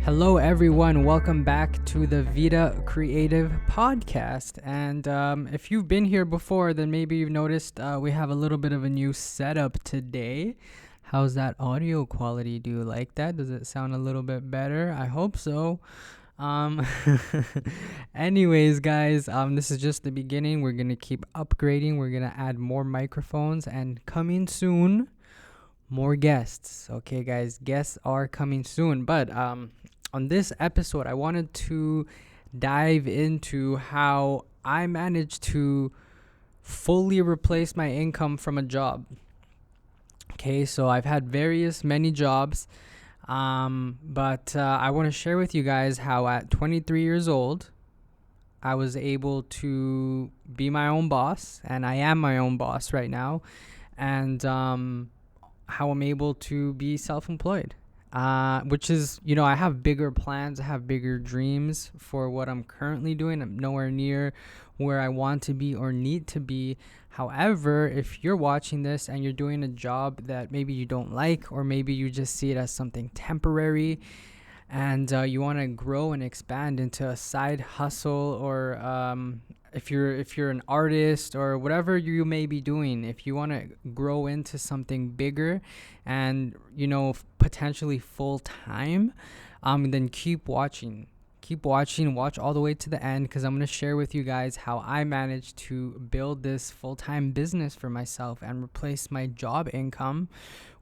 Hello, everyone. Welcome back to the Vida Creative Podcast. And if you've been here before, then maybe you've noticed we have a little bit of a new setup today. How's that audio quality? Do you like that? Does it sound a little bit better? I hope so. Um, Anyways, guys, this is just the beginning. We're gonna keep upgrading. We're gonna add more microphones, and coming soon, more guests. Okay, guys, guests are coming soon. But on this episode, I wanted to dive into how I managed to fully replace my income from a job. Okay, so I've had many jobs, but I want to share with you guys how at 23 years old, I was able to be my own boss, and I am my own boss right now, and how I'm able to be self-employed. Which is, I have bigger plans, I have bigger dreams for what I'm currently doing. I'm nowhere near where I want to be or need to be. However, if you're watching this and you're doing a job that maybe you don't like, or maybe you just see it as something temporary, and you want to grow and expand into a side hustle, or if you're an artist or whatever you may be doing, if you want to grow into something bigger and potentially full time, then keep watching, watch all the way to the end, because I'm going to share with you guys how I managed to build this full-time business for myself and replace my job income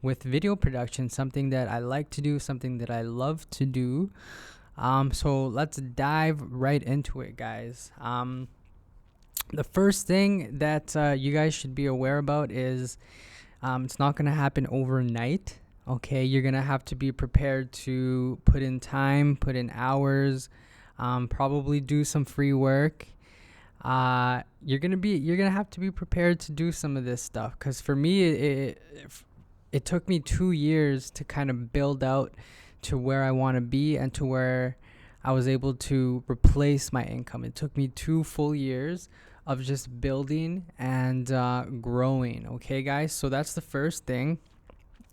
with video production, something that I like to do, something that I love to do. So let's dive right into it, guys. The first thing that you guys should be aware about is it's not going to happen overnight. Okay, you're going to have to be prepared to put in time, put in hours, probably do some free work. You're going to have to be prepared to do some of this stuff, because for me, it took me 2 years to kind of build out to where I want to be and to where I was able to replace my income. It took me 2 full years of just building and growing. Okay, guys, so that's the first thing,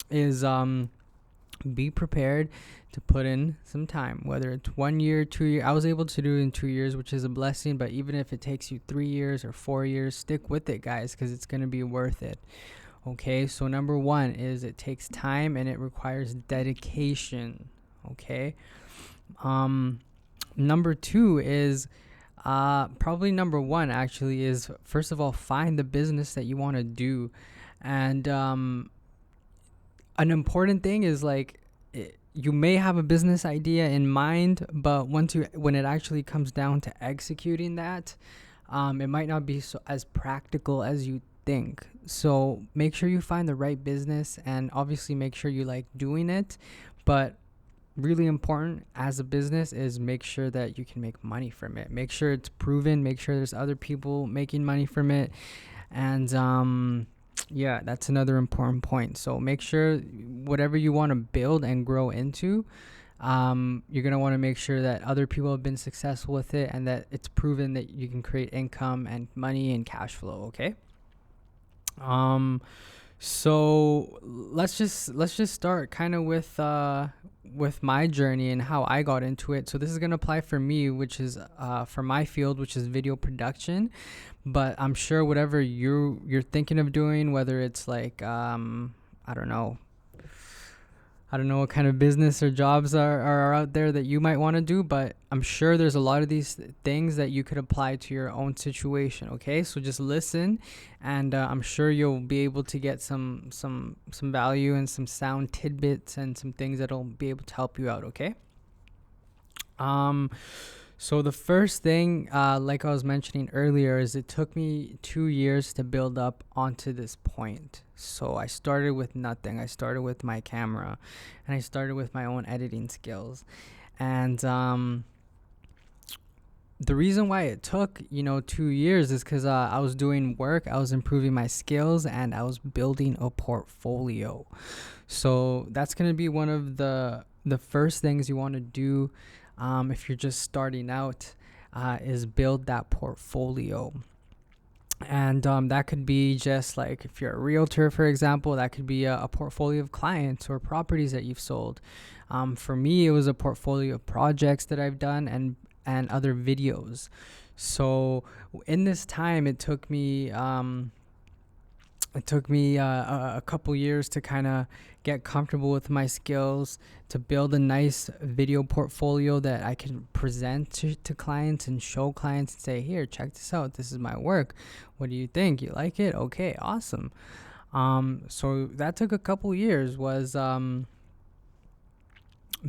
is be prepared to put in some time, whether it's 1 year, 2 years. I was able to do it in 2 years, which is a blessing, but even if it takes you 3 years or 4 years, stick with it, guys, because it's going to be worth it. Okay, so number one is it takes time and it requires dedication. Okay, number two is probably number one actually is, first of all, find the business that you want to do. And an important thing is, you may have a business idea in mind, but when it actually comes down to executing that, it might not be as practical as you think. So make sure you find the right business, and obviously make sure you like doing it. But really important as a business is make sure that you can make money from it. Make sure it's proven. Make sure there's other people making money from it. And yeah, that's another important point. So make sure whatever you want to build and grow into, you're going to want to make sure that other people have been successful with it and that it's proven that you can create income and money and cash flow. Okay. So let's just start kind of with my journey and how I got into it. So this is going to apply for me, which is for my field, which is video production. But I'm sure whatever you're thinking of doing, whether it's like I don't know what kind of business or jobs are out there that you might want to do, but I'm sure there's a lot of these things that you could apply to your own situation. Okay, so just listen, and I'm sure you'll be able to get some value and some sound tidbits and some things that'll be able to help you out. Okay. So the first thing, like I was mentioning earlier, is it took me 2 years to build up onto this point. So I started with nothing. I started with my camera, and I started with my own editing skills. And the reason why it took, 2 years is because I was doing work, I was improving my skills, and I was building a portfolio. So that's going to be one of the first things you want to do if you're just starting out, is build that portfolio. And that could be just like if you're a realtor, for example, that could be a portfolio of clients or properties that you've sold. For me, it was a portfolio of projects that I've done and other videos. So in this time, it took me a couple years to kind of get comfortable with my skills, to build a nice video portfolio that I can present to clients and show clients and say, here, check this out. This is my work. What do you think? You like it? Okay, awesome. So that took a couple years, was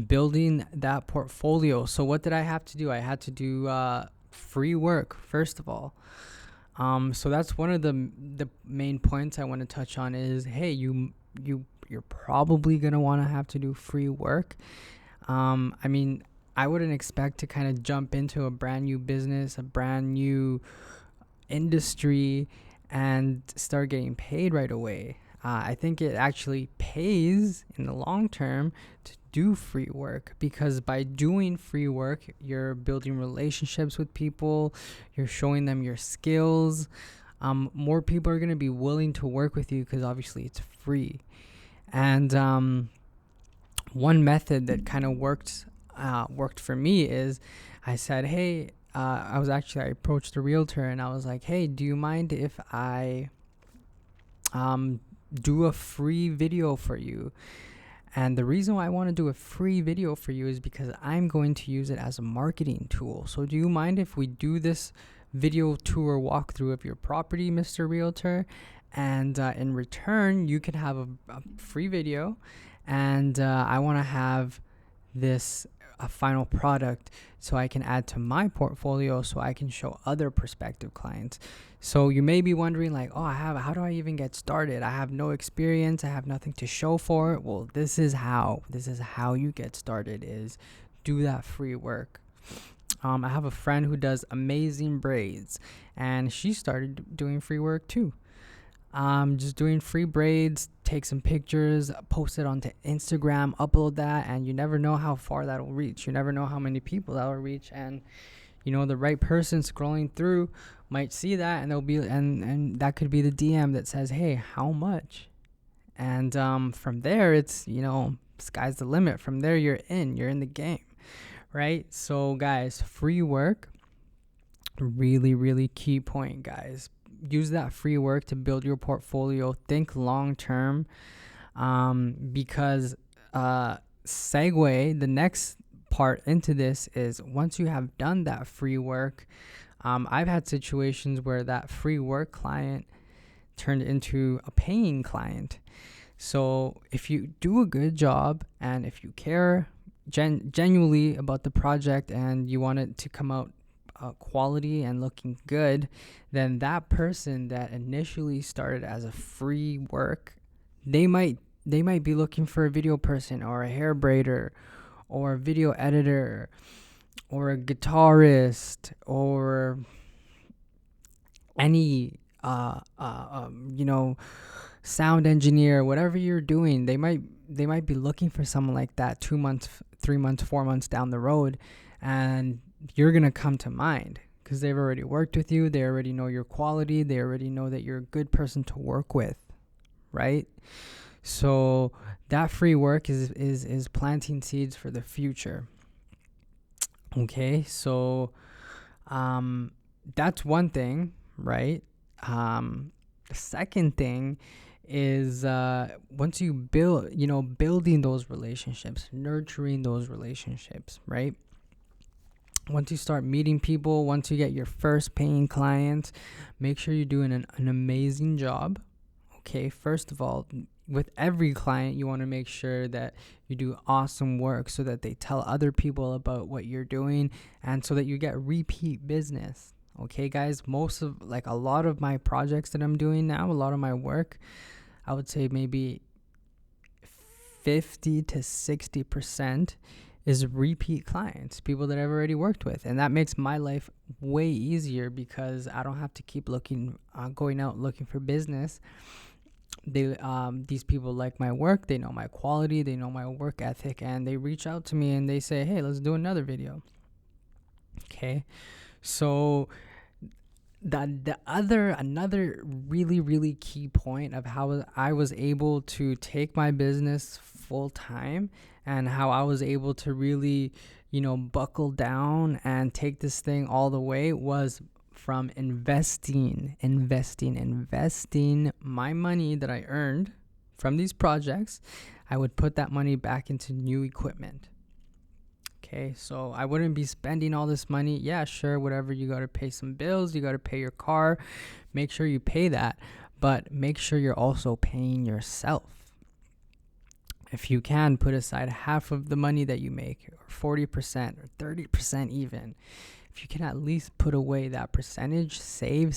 building that portfolio. So what did I have to do? I had to do free work, first of all. So that's one of the main points I want to touch on is, hey, you're probably gonna want to have to do free work. I mean, I wouldn't expect to kind of jump into a brand new business, a brand new industry, and start getting paid right away. I think it actually pays in the long term to do free work, because by doing free work, you're building relationships with people, you're showing them your skills. More people are going to be willing to work with you because obviously it's free. And one method that kind of worked for me is I said, hey, I approached a realtor and I was like, hey, do you mind if I do a free video for you? And the reason why I want to do a free video for you is because I'm going to use it as a marketing tool. So do you mind if we do this video tour walkthrough of your property, Mr. Realtor? And in return, you can have a free video. And I want to have this a final product so I can add to my portfolio, so I can show other prospective clients. So you may be wondering, like, oh, how do I even get started? I have no experience, I have nothing to show for it. Well, this is how you get started, is do that free work. I have a friend who does amazing braids, and she started doing free work too. Just doing free braids, take some pictures, post it onto Instagram, upload that, and you never know how far that'll reach. You never know how many people that'll reach, and the right person scrolling through might see that, and they'll be and that could be the DM that says, hey, how much? And from there, it's sky's the limit. From there, you're in the game, right? So guys, free work, really, really key point, guys. Use that free work to build your portfolio. Think long term, because segue, the next part into this is, once you have done that free work, I've had situations where that free work client turned into a paying client. So if you do a good job, and if you care genuinely about the project, and you want it to come out quality and looking good, then that person that initially started as a free work, they might be looking for a video person, or a hair braider, or a video editor, or a guitarist, or any sound engineer. Whatever you're doing, they might be looking for someone like that 2 months, 3 months, 4 months down the road, and you're going to come to mind because they've already worked with you. They already know your quality. They already know that you're a good person to work with, right? So that free work is planting seeds for the future. Okay, so that's one thing, right? The second thing is once you building those relationships, nurturing those relationships, right? Once you start meeting people, once you get your first paying clients, make sure you're doing an amazing job. Okay, first of all, with every client, you want to make sure that you do awesome work so that they tell other people about what you're doing, and so that you get repeat business. Okay, guys, a lot of my projects that I'm doing now, a lot of my work, I would say maybe 50 to 60% is repeat clients, people that I've already worked with. And that makes my life way easier because I don't have to keep going out looking for business. These people like my work, they know my quality, they know my work ethic, and they reach out to me and they say, hey, let's do another video. Okay, so another really, really key point of how I was able to take my business full time, and how I was able to really, buckle down and take this thing all the way, was from investing my money that I earned from these projects. I would put that money back into new equipment. Okay, so I wouldn't be spending all this money. Yeah, sure, whatever, you got to pay some bills, you got to pay your car. Make sure you pay that, but make sure you're also paying yourself. If you can, put aside half of the money that you make, or 40% or 30% even. If you can at least put away that percentage, save.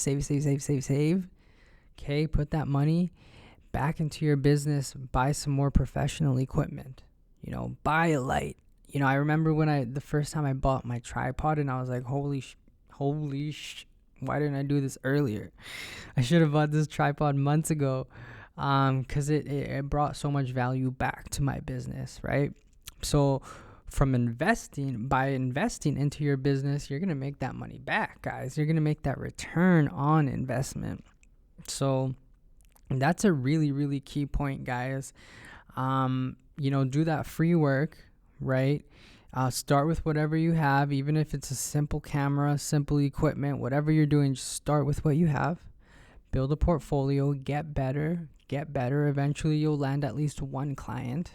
Okay, put that money back into your business, buy some more professional equipment. Buy a light. I remember when the first time I bought my tripod, and I was like, holy sh, why didn't I do this earlier? I should have bought this tripod months ago, because it brought so much value back to my business, right? So by investing into your business, you're going to make that money back, guys. You're going to make that return on investment. So that's a really, really key point, guys. Do that free work, right? Start with whatever you have, even if it's a simple camera, simple equipment, whatever you're doing, just start with what you have. Build a portfolio, get better. Eventually you'll land at least one client,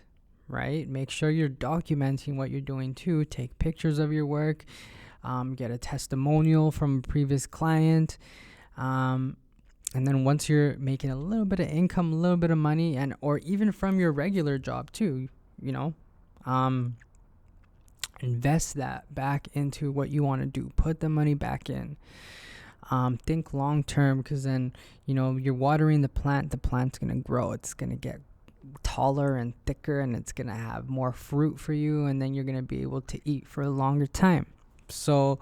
right? Make sure you're documenting what you're doing too. Take pictures of your work, get a testimonial from a previous client. And then once you're making a little bit of income, a little bit of money, or even from your regular job too, invest that back into what you want to do. Put the money back in. Think long term, because then, you're watering the plant's going to grow. It's going to get taller and thicker, and it's going to have more fruit for you, and then you're going to be able to eat for a longer time. So,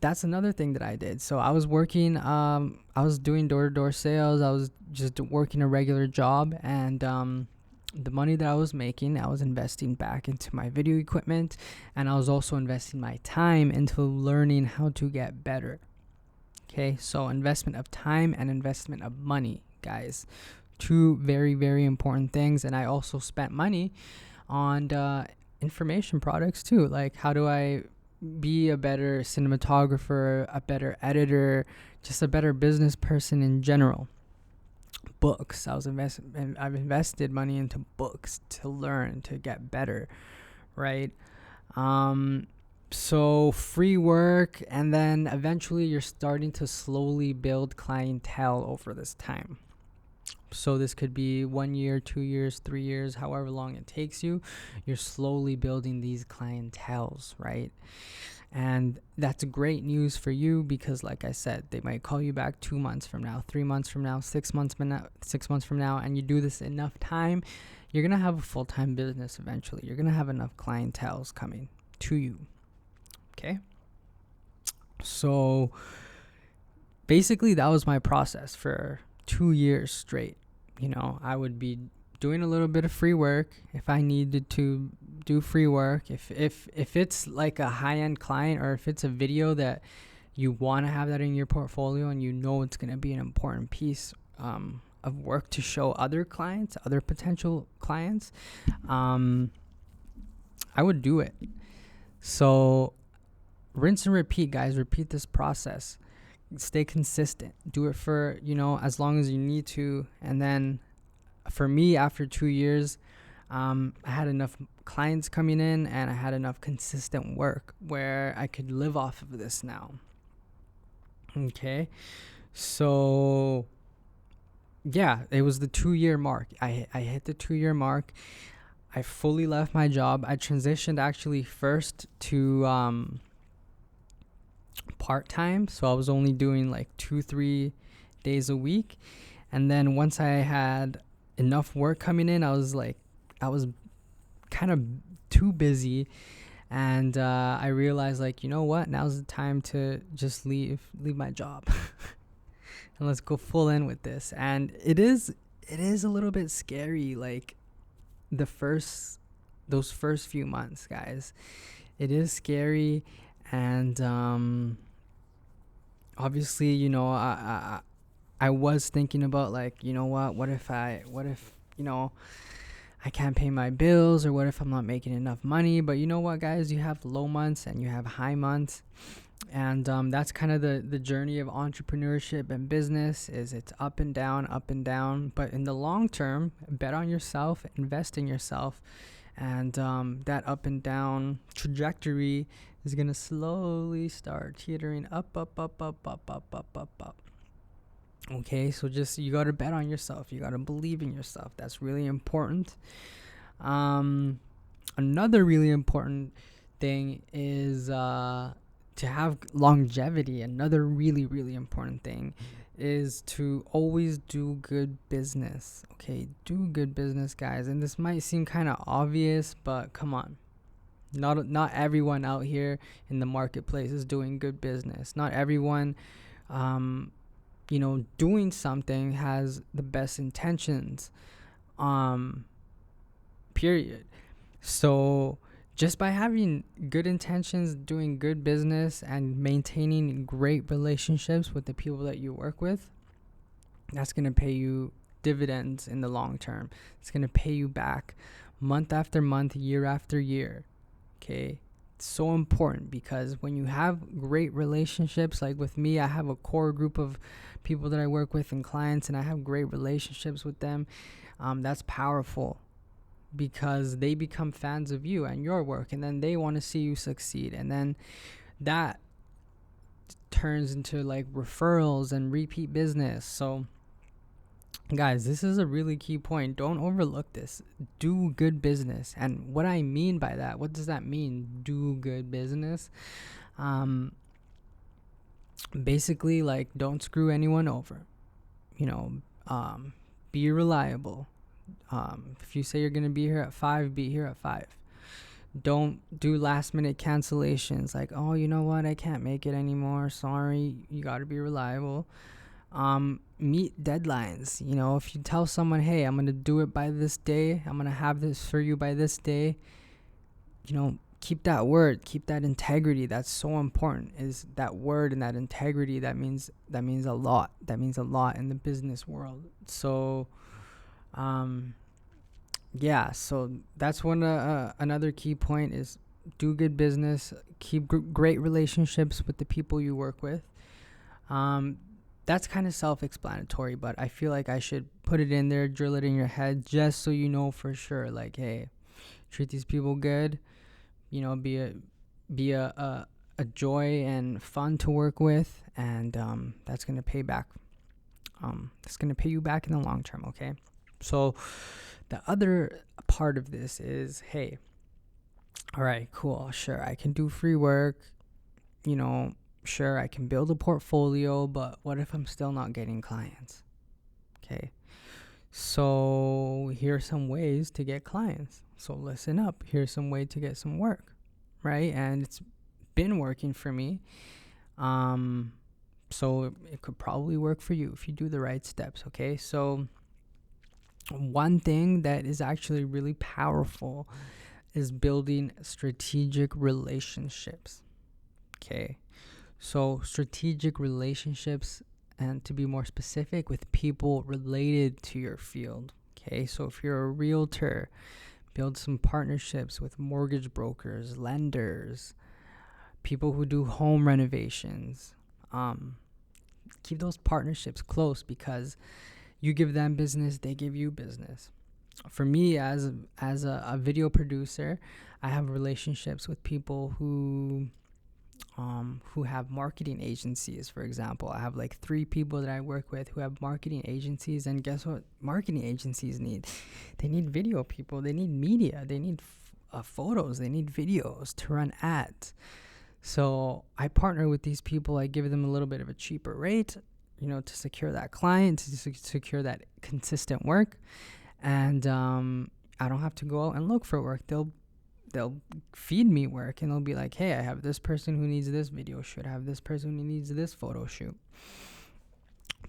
that's another thing that I did. So I was working, I was doing door-to-door sales. I was just working a regular job, and the money that I was making, I was investing back into my video equipment, and I was also investing my time into learning how to get better. Okay, so investment of time and investment of money, guys. Two very, very important things. And I also spent money on information products too. Like, how do I be a better cinematographer, a better editor, just a better business person in general? Books. I've invested money into books to learn, to get better, right? So free work, and then eventually you're starting to slowly build clientele over this time. So this could be 1 year, 2 years, 3 years, however long it takes you. You're slowly building these clienteles, right? And that's great news for you, because like I said, they might call you back 2 months from now, 3 months from now, 6 months from now, and you do this enough time, you're going to have a full-time business eventually. You're going to have enough clienteles coming to you. Okay? So basically that was my process for 2 years straight. I would be doing a little bit of free work if I needed to do free work. If it's like a high-end client, or if it's a video that you want to have that in your portfolio, and it's going to be an important piece of work to show other potential clients, I would do it. So rinse and repeat, guys. Repeat this process. Stay consistent. Do it for, as long as you need to. And then for me, after 2 years, I had enough clients coming in, and I had enough consistent work where I could live off of this now. Okay. So yeah, it was the 2-year mark. I hit the 2-year mark. I fully left my job. I transitioned actually first to part-time. So I was only doing like 2-3 days a week. And then once I had enough work coming in, I was kind of too busy. And I realized, like, you know what? Now's the time to just leave my job. And let's go full in with this. And it is a little bit scary, like those first few months, guys. It is scary, and obviously, I was thinking about, like, what if, I can't pay my bills, or what if I'm not making enough money? But you know what, guys, you have low months and you have high months. And that's kind of the journey of entrepreneurship and business. Is it's up and down, up and down. But in the long term, bet on yourself, invest in yourself. And that up and down trajectory is going to slowly start teetering up, up, up, up, up, up, up, up, up. Okay, so just, you got to bet on yourself. You got to believe in yourself. That's really important. Another really important thing is to have longevity. Another really, really important thing is to always do good business. Okay, do good business, guys. And this might seem kind of obvious, but come on. Not everyone out here in the marketplace is doing good business. Not everyone doing something has the best intentions. Period. So just by having good intentions, doing good business, and maintaining great relationships with the people that you work with, that's going to pay you dividends in the long term. It's going to pay you back month after month, year after year. Okay? It's so important, because when you have great relationships, like with me, I have a core group of people that I work with and clients, and I have great relationships with them. That's powerful, because they become fans of you and your work, and then they want to see you succeed, and then that turns into like referrals and repeat business. So guys, this is a really key point. Don't overlook this. Do good business. And what I mean by that, what does that mean? Do good business. Basically, like, don't screw anyone over. Be reliable. If you say you're going to be here at 5, be here at 5. Don't do last minute cancellations, like, oh, you know what, I can't make it anymore, sorry. You got to be reliable. Meet deadlines. If you tell someone, hey, I'm going to do it by this day, I'm going to have this for you by this day, keep that word, keep that integrity. That's so important. Is that word and that integrity, that means a lot. That means a lot in the business world. So so that's another key point is do good business, keep great relationships with the people you work with. That's kind of self-explanatory, but I feel like I should put it in there, drill it in your head, just so you know for sure, like, hey, treat these people good, be a joy and fun to work with, and that's going to pay back. It's going to pay you back in the long term, okay? So the other part of this is, hey, all right, cool, sure, I can do free work, sure, I can build a portfolio, but what if I'm still not getting clients? Okay, so here's some ways to get clients. So listen up, here's some way to get some work, right? And it's been working for me. So it could probably work for you if you do the right steps, okay? So one thing that is actually really powerful is building strategic relationships. Okay, so strategic relationships, and to be more specific, with people related to your field. Okay, so if you're a realtor, build some partnerships with mortgage brokers, lenders, people who do home renovations. Keep those partnerships close, because you give them business, they give you business. For me, as a video producer, I have relationships with people who have marketing agencies. For example, I have like 3 people that I work with who have marketing agencies, and guess what marketing agencies need? They need video people, they need media, they need photos, they need videos to run ads. So I partner with these people. I give them a little bit of a cheaper rate, to secure that client, to secure that consistent work. And I don't have to go out and look for work. They'll feed me work, and they'll be like, hey, I have this person who needs this video shoot, I have this person who needs this photo shoot.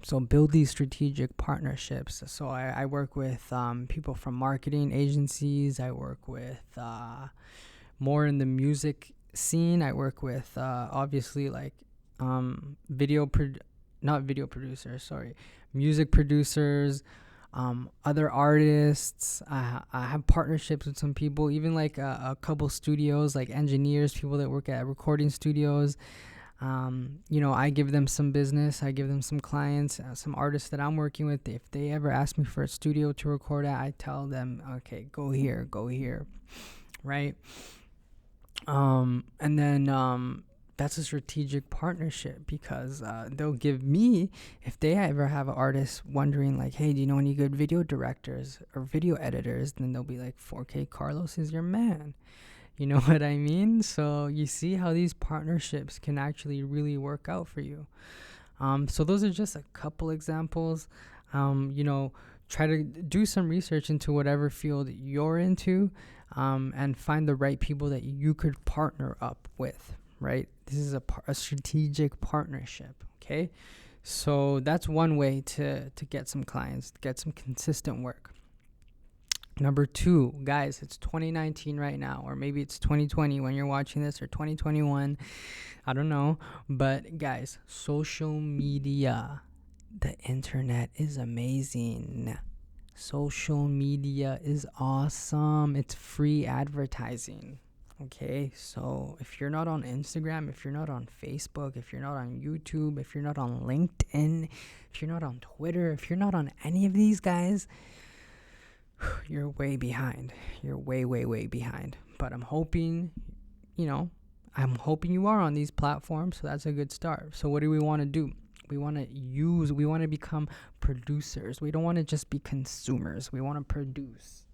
So build these strategic partnerships. So I work with people from marketing agencies. I work with more in the music scene. I work with obviously like not video producers, sorry, music producers, other artists. I have partnerships with some people, even like a couple studios, like engineers, people that work at recording studios. I give them some business, I give them some clients, some artists that I'm working with. If they ever ask me for a studio to record at, I tell them, okay, go here, right? And then that's a strategic partnership, because they'll give me, if they ever have an artist wondering like, hey, do you know any good video directors or video editors, then they'll be like, 4K Carlos is your man. You know what I mean? So you see how these partnerships can actually really work out for you. So those are just a couple examples. Try to do some research into whatever field you're into, and find the right people that you could partner up with, right? This is a strategic partnership, okay? So that's one way to get some clients, to get some consistent work. Number 2, guys, it's 2019 right now, or maybe it's 2020 when you're watching this, or 2021. I don't know. But guys, social media, the internet is amazing. Social media is awesome. It's free advertising. Okay, so if you're not on Instagram, if you're not on Facebook, if you're not on YouTube, if you're not on LinkedIn, if you're not on Twitter, if you're not on any of these guys, you're way behind. You're way, way, way behind. But I'm hoping you are on these platforms, so that's a good start. So what do we want to do? We want to become producers. We don't want to just be consumers. We want to produce.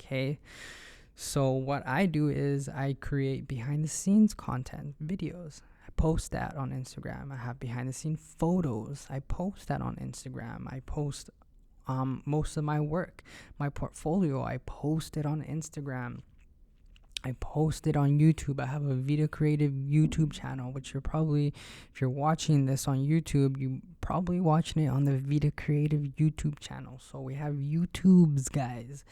Okay? So what I do is I create behind the scenes content, videos. I post that on Instagram. I have behind the scenes photos. I post that on Instagram. I post most of my work, my portfolio. I post it on Instagram. I post it on YouTube. I have a Vida Creative YouTube channel, which you're probably, if you're watching this on YouTube, you probably watching it on the Vida Creative YouTube channel. So we have YouTubes, guys.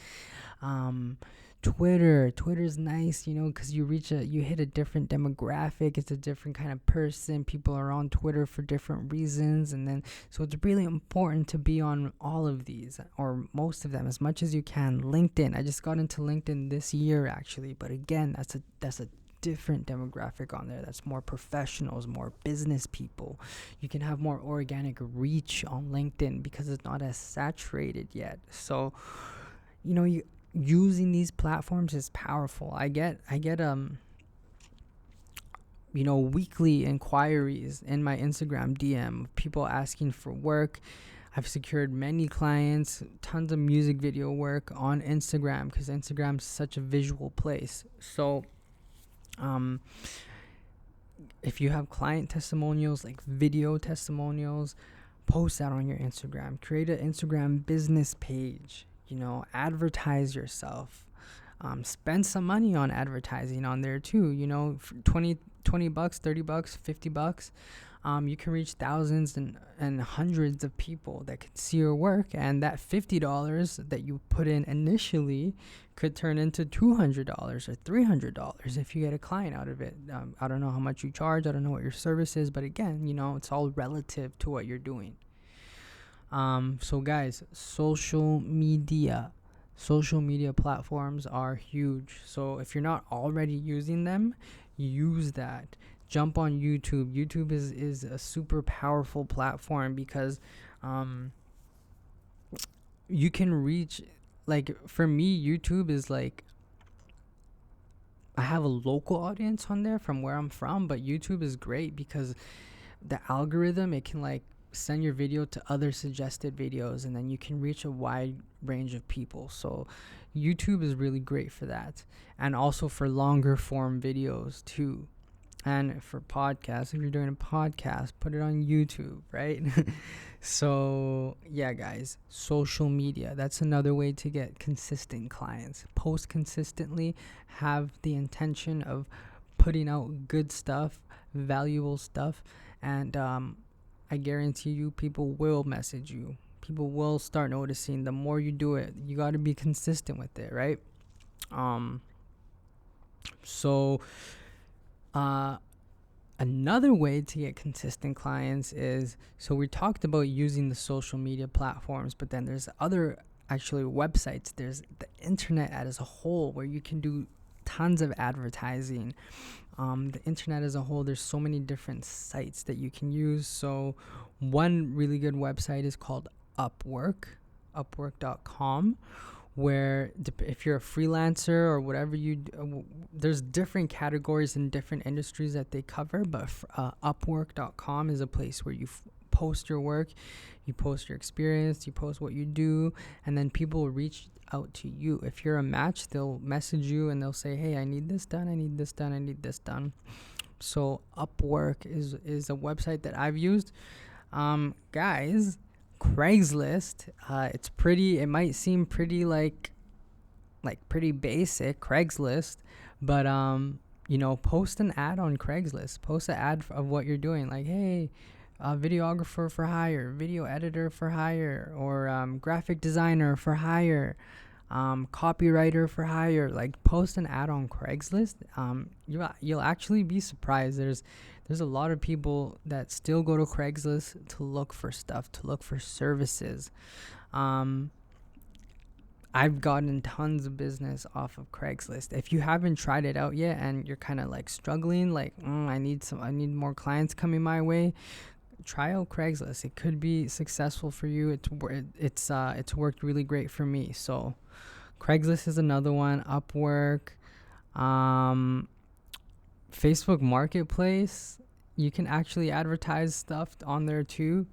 Twitter's nice, because you hit a different demographic. It's a different kind of person. People are on Twitter for different reasons, and then so it's really important to be on all of these, or most of them, as much as you can. LinkedIn, I just got into LinkedIn this year actually, but again, that's a different demographic on there. That's more professionals, more business people. You can have more organic reach on LinkedIn because it's not as saturated yet. So using these platforms is powerful. I get weekly inquiries in my Instagram DM of people asking for work. I've secured many clients, tons of music video work on Instagram, because Instagram is such a visual place. So if you have client testimonials, like video testimonials, post that on your Instagram. Create an Instagram business page. Advertise yourself. Spend some money on advertising on there too. For $20, $30, $50. You can reach thousands and hundreds of people that could see your work, and that $50 that you put in initially could turn into $200 or $300 if you get a client out of it. I don't know how much you charge. I don't know what your service is, but again, it's all relative to what you're doing. So guys, social media platforms are huge. So if you're not already using them, use that. Jump on YouTube. YouTube is a super powerful platform, because you can reach, like, for me, YouTube is like, I have a local audience on there from where I'm from, but YouTube is great because the algorithm, it can like send your video to other suggested videos, and then you can reach a wide range of people. So YouTube is really great for that, and also for longer form videos too, and for podcasts. If you're doing a podcast, put it on YouTube, right? So yeah, guys, social media, that's another way to get consistent clients. Post consistently, have the intention of putting out good stuff, valuable stuff, and I guarantee you, people will message you. People will start noticing. The more you do it, you got to be consistent with it, right? So Another way to get consistent clients is, so we talked about using the social media platforms, but then there's other actually websites. There's the internet as a whole where you can do tons of advertising. The internet as a whole, there's so many different sites that you can use. So one really good website is called upwork.com, where if you're a freelancer or whatever there's different categories in different industries that they cover, but upwork.com is a place where you post your work, you post your experience, you post what you do, and then people will reach out to you. If you're a match, they'll message you and they'll say, hey, I need this done, I need this done, I need this done. So Upwork is a website that I've used. Guys, Craigslist, it might seem pretty like pretty basic, Craigslist, but post an ad on Craigslist, post an ad of what you're doing, like, hey, videographer for hire, video editor for hire, or graphic designer for hire, copywriter for hire. Like, post an ad on Craigslist. You'll actually be surprised. There's a lot of people that still go to Craigslist to look for stuff, to look for services. I've gotten tons of business off of Craigslist. If you haven't tried it out yet and you're kind of like struggling, like, I need more clients coming my way, try out Craigslist. It could be successful for you. It's worked really great for me. So Craigslist is another one. Upwork, Facebook Marketplace, you can actually advertise stuff on there too.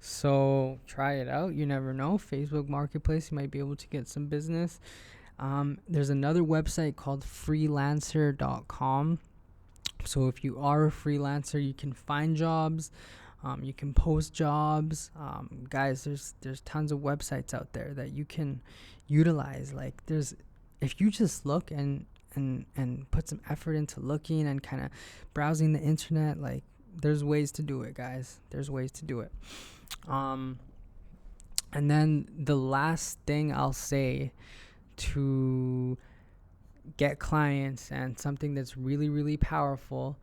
So try it out. You never know. Facebook Marketplace, you might be able to get some business. There's another website called freelancer.com. So if you are a freelancer, you can find jobs. You can post jobs. Guys, there's tons of websites out there that you can utilize. Like, if you just look and put some effort into looking and kind of browsing the internet, like, there's ways to do it, guys. There's ways to do it. And then the last thing I'll say to get clients, and something that's really, really powerful,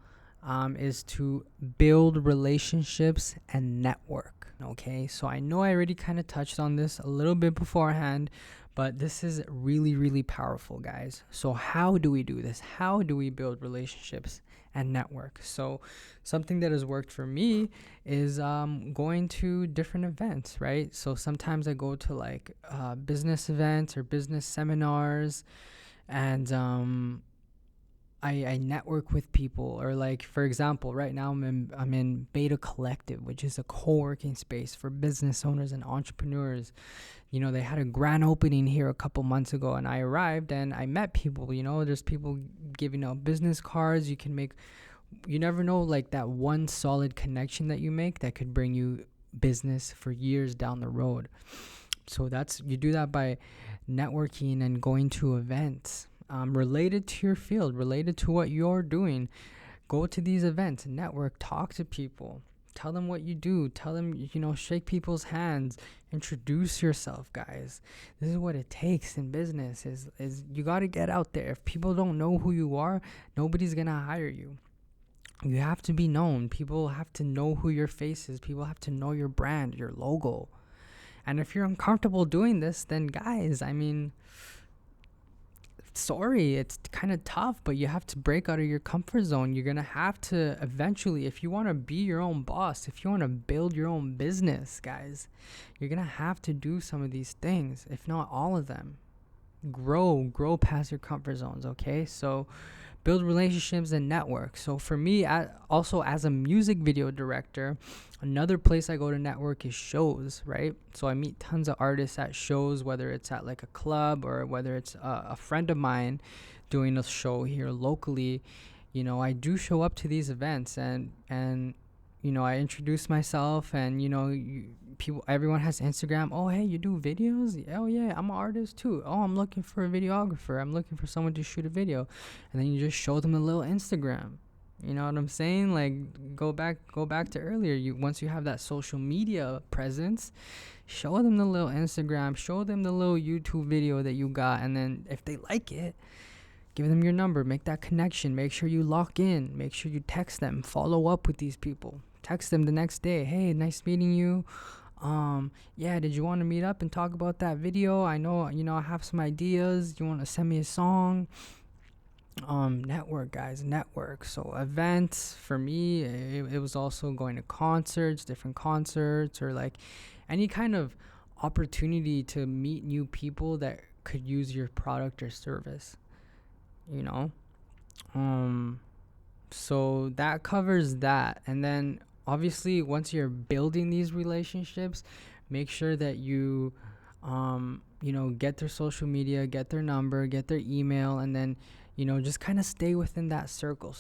is to build relationships and network. Okay, so I know I already kind of touched on this a little bit beforehand, but this is really, really powerful, guys. So how do we do this? How do we build relationships and network? So something that has worked for me is going to different events, right? So sometimes I go to like business events or business seminars, and I network with people. Or, like, for example, right now I'm in Vida Collective, which is a co-working space for business owners and entrepreneurs. They had a grand opening here a couple months ago, and I arrived and I met people. There's people giving out business cards. You never know, like, that one solid connection that you make that could bring you business for years down the road. So you do that by networking and going to events related to your field, related to what you're doing. Go to these events, network, talk to people, tell them what you do, tell them, shake people's hands, introduce yourself, guys. This is what it takes in business, is you got to get out there. If people don't know who you are, nobody's going to hire you. You have to be known. People have to know who your face is. People have to know your brand, your logo. And if you're uncomfortable doing this, then guys, sorry, it's kind of tough, but you have to break out of your comfort zone. You're going to have to eventually, if you want to be your own boss, if you want to build your own business, guys, you're going to have to do some of these things, if not all of them. Grow past your comfort zones, okay? So build relationships and network. So for me, also as a music video director, another place I go to network is shows, right? So I meet tons of artists at shows, whether it's at like a club or whether it's a friend of mine doing a show here locally. I do show up to these events and I introduce myself, and everyone has Instagram. Oh, hey, you do videos? Oh yeah, I'm an artist too. Oh, I'm looking for a videographer. I'm looking for someone to shoot a video. And then you just show them a little Instagram. You know what I'm saying? Like, go back to earlier. Once you have that social media presence, show them the little Instagram, show them the little YouTube video that you got, and then if they like it, Give them your number, make that connection, make sure you lock in, make sure you text them, follow up with these people. Text them the next day, hey, nice meeting you. Yeah, did you want to meet up and talk about that video? I know, I have some ideas. You want to send me a song? Network, guys, network. So events for me, it was also going to concerts, different concerts, or like any kind of opportunity to meet new people that could use your product or service, you know. So that covers that. And then obviously once you're building these relationships, make sure that you get their social media, get their number, get their email, and then just kind of stay within that circle.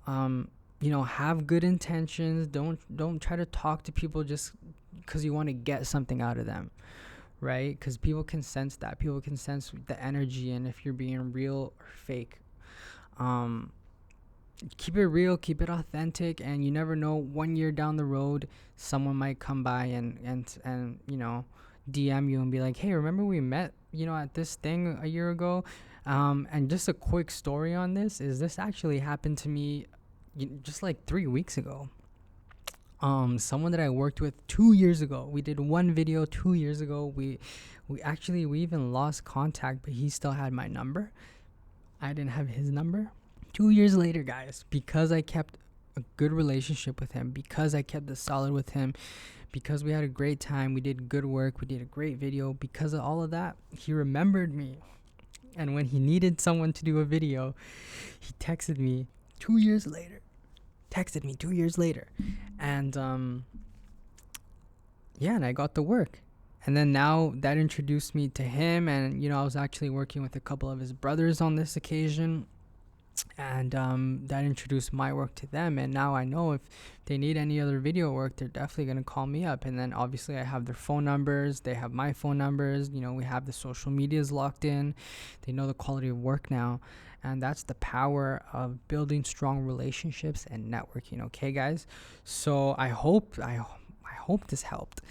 Have good intentions. Don't try to talk to people just because you want to get something out of them, right? Because people can sense that. People can sense the energy, and if you're being real or fake. Keep it real, keep it authentic, and you never know, 1 year down the road someone might come by and DM you and be like, hey, remember we met at this thing a year ago. And just a quick story on this is this actually happened to me just like 3 weeks ago. Someone that I worked with 2 years ago. We did one video 2 years ago. We even lost contact, but he still had my number. I didn't have his number. 2 years later, guys, because I kept a good relationship with him, because I kept it solid with him, because we had a great time, we did good work, we did a great video, because of all of that, he remembered me. And when he needed someone to do a video, he texted me 2 years later. And and I got the work. And then now that introduced me to him, and I was actually working with a couple of his brothers on this occasion. And that introduced my work to them, and now I know if they need any other video work, they're definitely going to call me up. And then obviously I have their phone numbers, they have my phone numbers, we have the social medias locked in, they know the quality of work now. And that's the power of building strong relationships and networking. Okay, guys, so I hope this helped.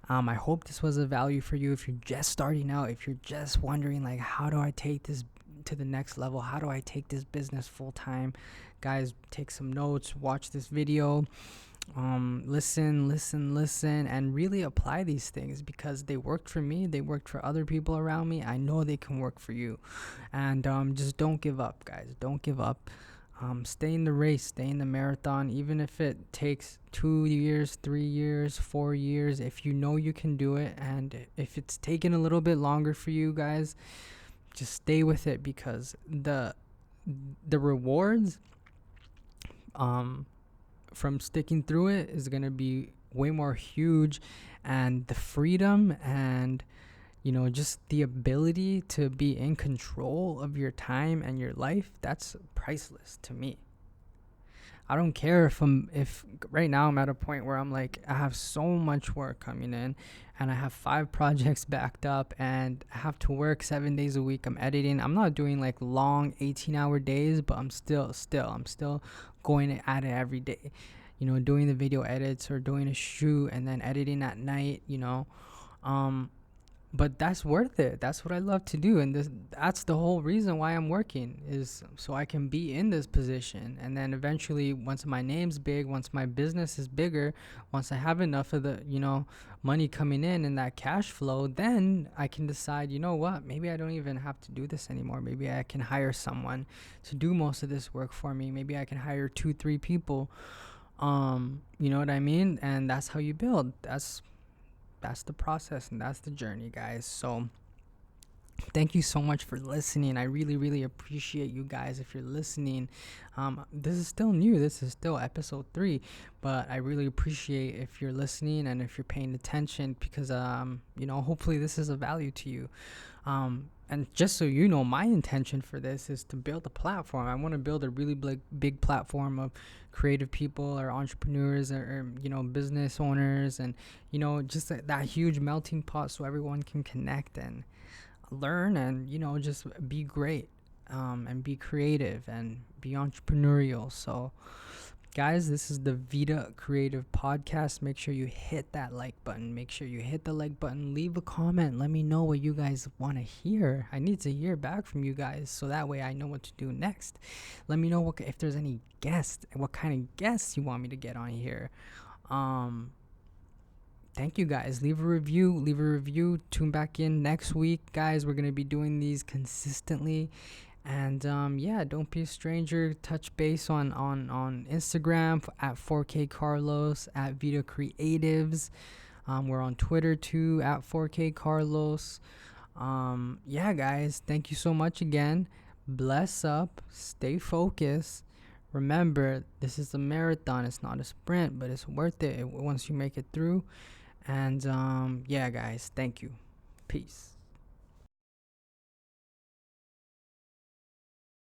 I hope this was of value for you. If you're just starting out, if you're just wondering like, how do I take this to the next level, how do I take this business full time, guys, take some notes, watch this video, listen, and really apply these things, because they worked for me, they worked for other people around me. I know they can work for you. And just don't give up, guys. Don't give up. Stay in the race, stay in the marathon, even if it takes 2 years, 3 years, 4 years. If you know you can do it, and if it's taken a little bit longer for you guys, just stay with it, because the rewards from sticking through it is going to be way more huge, and the freedom and just the ability to be in control of your time and your life, that's priceless to me. I don't care if right now I'm at a point where I'm like, I have so much work coming in, and I have 5 projects backed up, and I have to work 7 days a week. I'm editing. I'm not doing like long 18-hour days, but I'm still going at it every day, doing the video edits or doing a shoot and then editing at night, but that's worth it. That's what I love to do, and that's the whole reason why I'm working, is so I can be in this position. And then eventually, once my name's big, once my business is bigger, once I have enough of the money coming in and that cash flow, then I can decide, what, maybe I don't even have to do this anymore. Maybe I can hire someone to do most of this work for me. Maybe I can hire 2-3 people. You know what I mean? And that's how you build. That's the process, and that's the journey, guys. So thank you so much for listening. I really, really appreciate you guys if you're listening. This is still new. This is still episode 3, but I really appreciate if you're listening and if you're paying attention, because hopefully this is of value to you. And just so you know, my intention for this is to build a platform. I want to build a really big platform of creative people or entrepreneurs or business owners, and just that huge melting pot, so everyone can connect and learn and just be great, and be creative and be entrepreneurial. So Guys, this is the Vida Creative Podcast. Make sure you hit that like button. Make sure you hit the like button. Leave a comment. Let me know what you guys want to hear. I need to hear back from you guys so that way I know what to do next. Let me know if there's any guests, what kind of guests you want me to get on here. Thank you guys. Leave a review. Tune back in next week, guys. We're going to be doing these consistently. And don't be a stranger. Touch base on Instagram at 4K Carlos, at Vida Creatives. We're on Twitter too at 4K Carlos. Guys, thank you so much again. Bless up. Stay focused. Remember, this is a marathon. It's not a sprint, but it's worth it once you make it through. And guys, thank you. Peace.